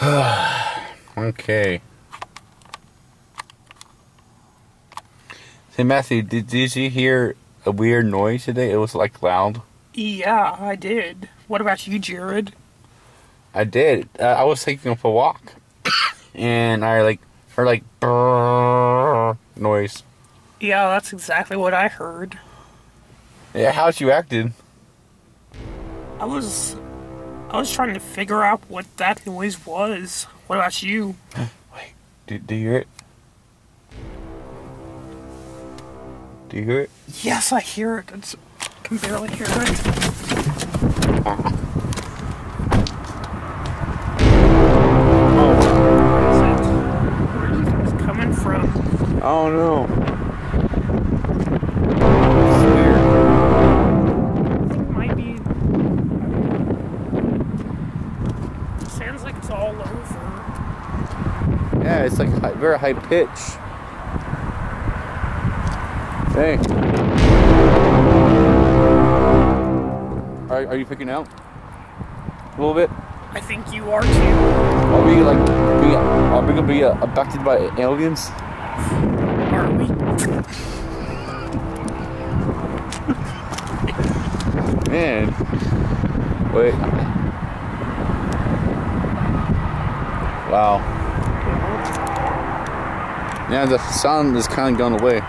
Okay. Hey Matthew, did you hear a weird noise today? It was like loud. Yeah, I did. What about you, Jared? I did. I was taking up a walk, and I like heard like brrrr noise. Yeah, that's exactly what I heard. Yeah, how'd you acted? I was I was trying to figure out what that noise was. What about you? Wait, do you hear it? Do you hear it? Yes, I hear it. I can barely hear it. Oh, where is it? Where is it coming from? Oh no. It's weird. It might be. Sounds like it's all over. Yeah, it's like very high pitch. Hey. Are you picking out a little bit? I think you are too. Are we gonna be abducted by aliens? Are we? Man, wait. Wow. Yeah, the sound is kind of gone away.